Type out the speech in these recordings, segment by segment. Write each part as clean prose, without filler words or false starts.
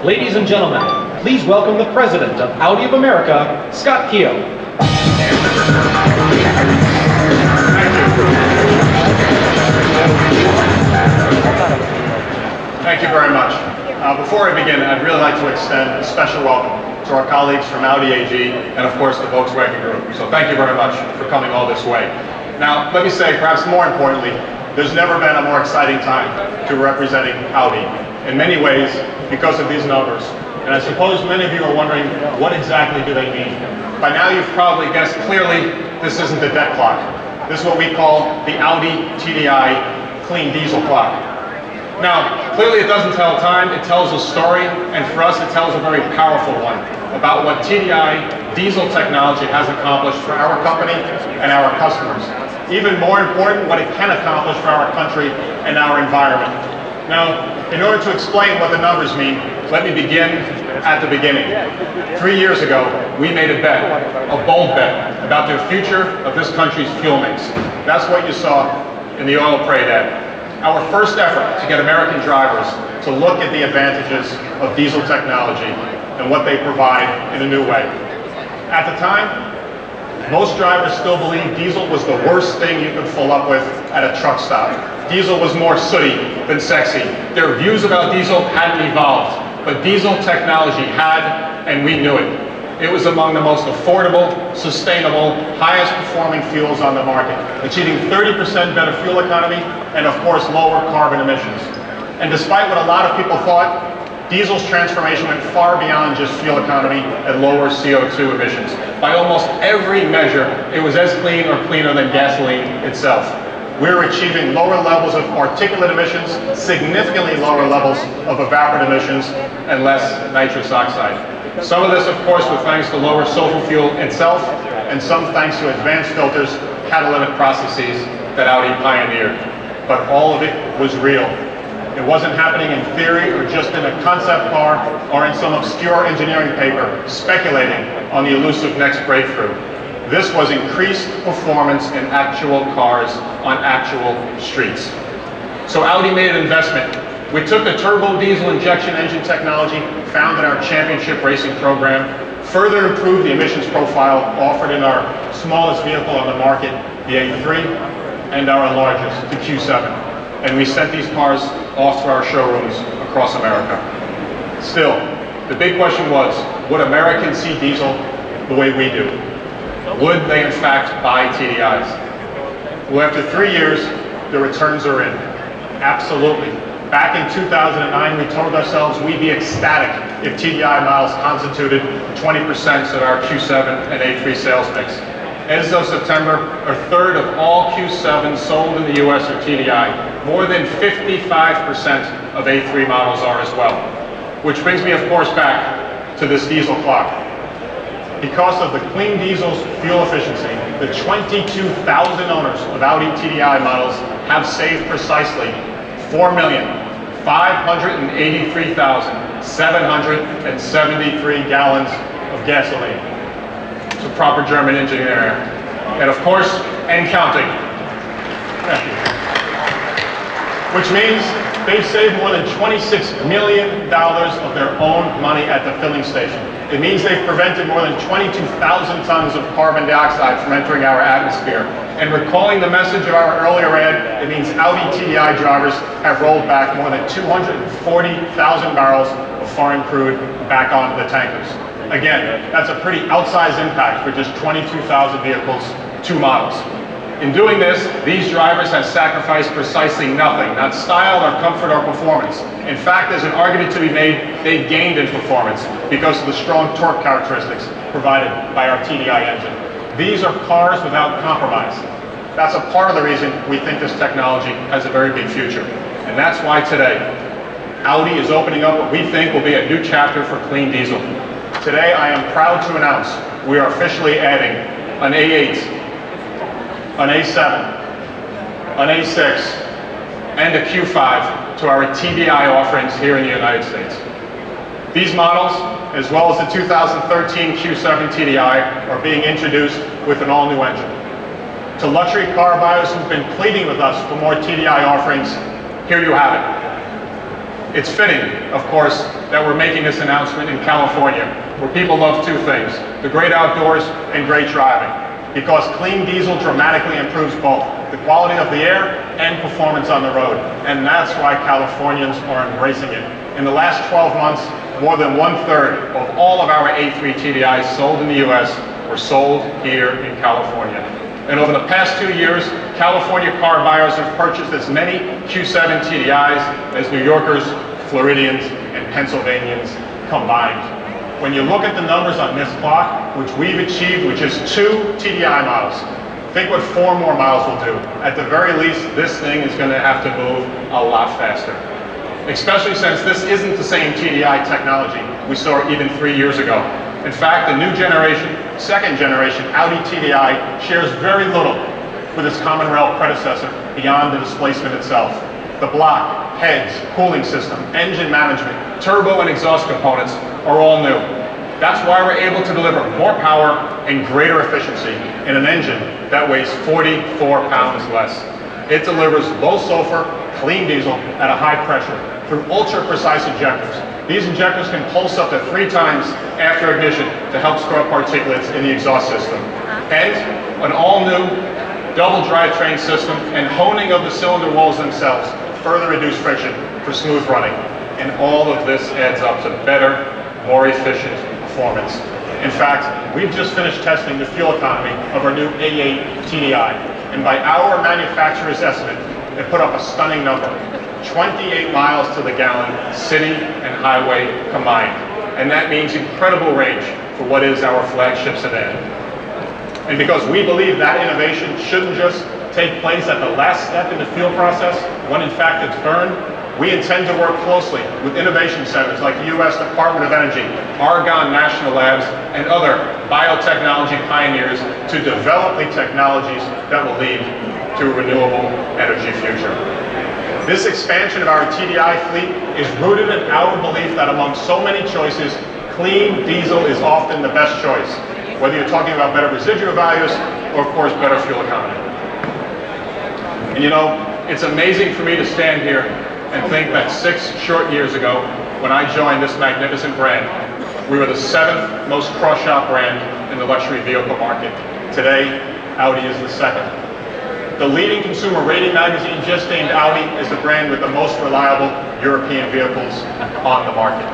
Ladies and gentlemen, please welcome the President of Audi of America, Scott Keogh. Thank you very much. Before I begin, I'd really like to extend a special welcome to our colleagues from Audi AG and of course the Volkswagen Group. So thank you very much for coming all this way. Now, let me say, perhaps more importantly, there's never been a more exciting time to representing Audi. In many ways, because of these numbers. And I suppose many of you are wondering, what exactly do they mean? By now you've probably guessed clearly, this isn't the debt clock. This is what we call the Audi TDI clean diesel clock. Now, clearly it doesn't tell time, it tells a story, and for us it tells a very powerful one about what TDI diesel technology has accomplished for our company and our customers. Even more important, what it can accomplish for our country and our environment. Now, in order to explain what the numbers mean, let me begin at the beginning. 3 years ago, we made a bet, a bold bet, about the future of this country's fuel mix. That's what you saw in the oil parade ad. Our first effort to get American drivers to look at the advantages of diesel technology and what they provide in a new way. At the time, most drivers still believed diesel was the worst thing you could fill up with at a truck stop. Diesel was more sooty than sexy. Their views about diesel hadn't evolved, but diesel technology had, and we knew it. It was among the most affordable, sustainable, highest performing fuels on the market, achieving 30% better fuel economy and of course lower carbon emissions. And despite what a lot of people thought, diesel's transformation went far beyond just fuel economy and lower CO2 emissions. By almost every measure, it was as clean or cleaner than gasoline itself. We're achieving lower levels of particulate emissions, significantly lower levels of evaporant emissions, and less nitrous oxide. Some of this, of course, was thanks to lower sulfur fuel itself, and some thanks to advanced filters, catalytic processes that Audi pioneered. But all of it was real. It wasn't happening in theory or just in a concept car or in some obscure engineering paper speculating on the elusive next breakthrough. This was increased performance in actual cars on actual streets. So Audi made an investment. We took the turbo diesel injection engine technology found in our championship racing program, further improved the emissions profile offered in our smallest vehicle on the market, the A3, and our largest, the Q7. And we sent these cars off to our showrooms across America. Still, the big question was, would Americans see diesel the way we do? Would they in fact buy TDIs? Well, after 3 years, the returns are in. Absolutely. Back in 2009, we told ourselves we'd be ecstatic if TDI models constituted 20% of our Q7 and A3 sales mix. As of September, a third of all Q7s sold in the US are TDI. More than 55% of A3 models are as well. Which brings me, of course, back to this diesel clock. Because of the clean diesel's fuel efficiency, the 22,000 owners of Audi TDI models have saved precisely 4,583,773 gallons of gasoline. It's a proper German engineering. And of course, and counting. Thank you. Which means they've saved more than $26 million of their own money at the filling station. It means they've prevented more than 22,000 tons of carbon dioxide from entering our atmosphere. And recalling the message of our earlier ad, it means Audi TDI drivers have rolled back more than 240,000 barrels of foreign crude back onto the tankers. Again, that's a pretty outsized impact for just 22,000 vehicles, 2 models. In doing this, these drivers have sacrificed precisely nothing, not style or comfort or performance. In fact, there's an argument to be made they've gained in performance because of the strong torque characteristics provided by our TDI engine. These are cars without compromise. That's a part of the reason we think this technology has a very big future. And that's why today, Audi is opening up what we think will be a new chapter for clean diesel. Today, I am proud to announce we are officially adding an A8, an A7, an A6, and a Q5 to our TDI offerings here in the United States. These models, as well as the 2013 Q7 TDI, are being introduced with an all-new engine. To luxury car buyers who've been pleading with us for more TDI offerings, here you have it. It's fitting, of course, that we're making this announcement in California, where people love two things, the great outdoors and great driving, because clean diesel dramatically improves both the quality of the air and performance on the road. And that's why Californians are embracing it. In the last 12 months, more than 1/3 of all of our A3 TDIs sold in the US were sold here in California. And over the past 2 years, California car buyers have purchased as many Q7 TDIs as New Yorkers, Floridians, and Pennsylvanians combined. When you look at the numbers on this clock, which we've achieved with just 2 TDI models, think what 4 more miles will do. At the very least, this thing is going to have to move a lot faster. Especially since this isn't the same TDI technology we saw even 3 years ago. In fact, the new generation, second generation Audi TDI shares very little with its common rail predecessor beyond the displacement itself. The block, heads, cooling system, engine management, turbo and exhaust components are all new. That's why we're able to deliver more power and greater efficiency in an engine that weighs 44 pounds less. It delivers low sulfur, clean diesel at a high pressure through ultra-precise injectors. These injectors can pulse up to 3 times after ignition to help scrub particulates in the exhaust system. And an all-new double drivetrain system and honing of the cylinder walls themselves further reduce friction for smooth running. And all of this adds up to better, more efficient performance. In fact, we've just finished testing the fuel economy of our new A8 TDI. And by our manufacturer's estimate, it put up a stunning number. 28 miles to the gallon, city and highway combined. And that means incredible range for what is our flagship sedan. And because we believe that innovation shouldn't just take place at the last step in the fuel process, when in fact it's burned, we intend to work closely with innovation centers like the U.S. Department of Energy, Argonne National Labs, and other biotechnology pioneers to develop the technologies that will lead to a renewable energy future. This expansion of our TDI fleet is rooted in our belief that among so many choices, clean diesel is often the best choice, whether you're talking about better residual values or, of course, better fuel economy. And you know, it's amazing for me to stand here and think that 6 short years ago, when I joined this magnificent brand, we were the 7th most cross-shop brand in the luxury vehicle market. Today, Audi is the 2nd. The leading consumer rating magazine just named Audi as the brand with the most reliable European vehicles on the market.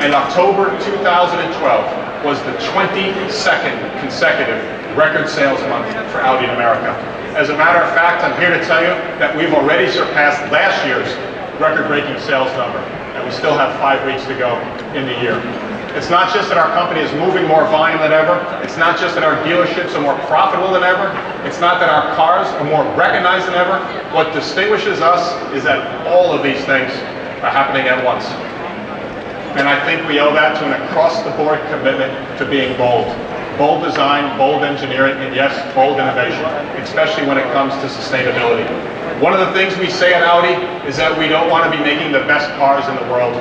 And October 2012 was the 22nd consecutive record sales month for Audi in America. As a matter of fact, I'm here to tell you that we've already surpassed last year's record-breaking sales number, and we still have 5 weeks to go in the year. It's not just that our company is moving more volume than ever. It's not just that our dealerships are more profitable than ever. It's not that our cars are more recognized than ever. What distinguishes us is that all of these things are happening at once. And I think we owe that to an across-the-board commitment to being bold. Bold design, bold engineering, and yes, bold innovation, especially when it comes to sustainability. One of the things we say at Audi is that we don't want to be making the best cars in the world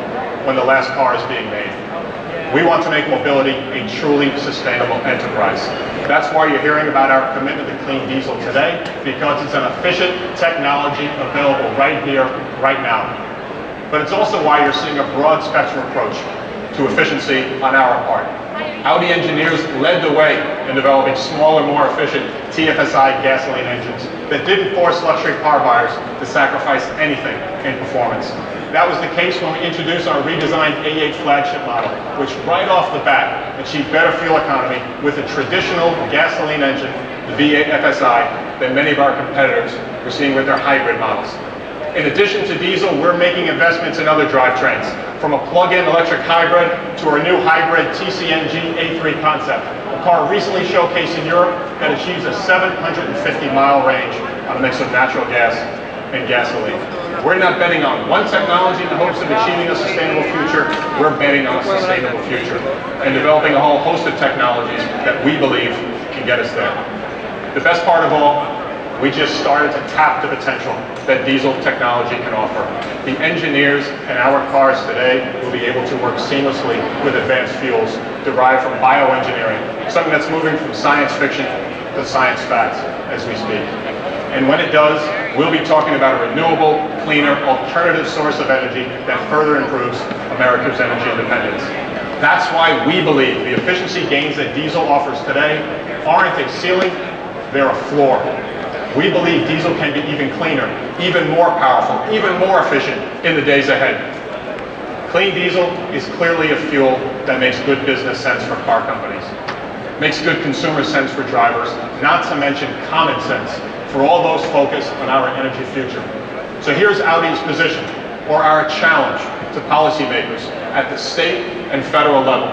when the last car is being made. We want to make mobility a truly sustainable enterprise. That's why you're hearing about our commitment to clean diesel today, because it's an efficient technology available right here, right now. But it's also why you're seeing a broad spectrum approach to efficiency on our part. Audi engineers led the way in developing smaller, more efficient TFSI gasoline engines that didn't force luxury car buyers to sacrifice anything in performance. That was the case when we introduced our redesigned A8 flagship model, which right off the bat achieved better fuel economy with a traditional gasoline engine, the V8 FSI, than many of our competitors were seeing with their hybrid models. In addition to diesel, we're making investments in other drivetrains, from a plug-in electric hybrid to our new hybrid TCNG A3 concept, a car recently showcased in Europe that achieves a 750-mile range on a mix of natural gas and gasoline. We're not betting on one technology in the hopes of achieving a sustainable future. We're betting on a sustainable future and developing a whole host of technologies that we believe can get us there. The best part of all, we just started to tap the potential that diesel technology can offer. The engineers in our cars today will be able to work seamlessly with advanced fuels derived from bioengineering, something that's moving from science fiction to science fact as we speak. And when it does, we'll be talking about a renewable, cleaner, alternative source of energy that further improves America's energy independence. That's why we believe the efficiency gains that diesel offers today aren't a ceiling, they're a floor. We believe diesel can be even cleaner, even more powerful, even more efficient in the days ahead. Clean diesel is clearly a fuel that makes good business sense for car companies, makes good consumer sense for drivers, not to mention common sense for all those focused on our energy future. So here's Audi's position, or our challenge to policymakers at the state and federal level.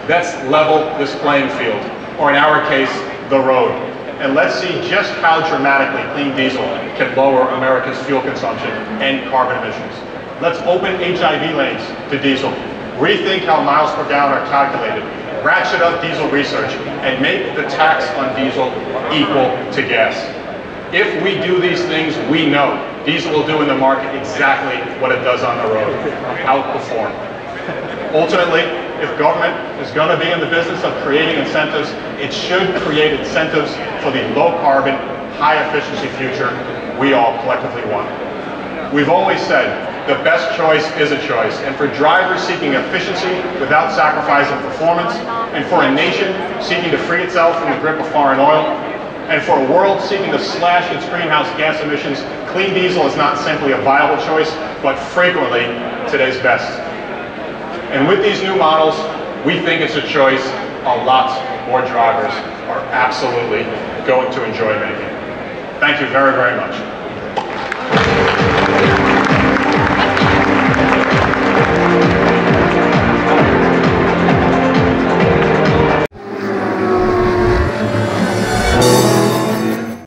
Let's level this playing field, or in our case, the road. And let's see just how dramatically clean diesel can lower America's fuel consumption and carbon emissions. Let's open HIV lanes to diesel, rethink how miles per gallon are calculated, ratchet up diesel research, and make the tax on diesel equal to gas. If we do these things, we know diesel will do in the market exactly what it does on the road, outperform. Ultimately, if government is going to be in the business of creating incentives, it should create incentives for the low-carbon, high-efficiency future we all collectively want. We've always said the best choice is a choice, and for drivers seeking efficiency without sacrificing performance, and for a nation seeking to free itself from the grip of foreign oil, and for a world seeking to slash its greenhouse gas emissions, clean diesel is not simply a viable choice, but frequently today's best. And with these new models, we think it's a choice a lot more drivers are absolutely going to enjoy making. Thank you very, very much.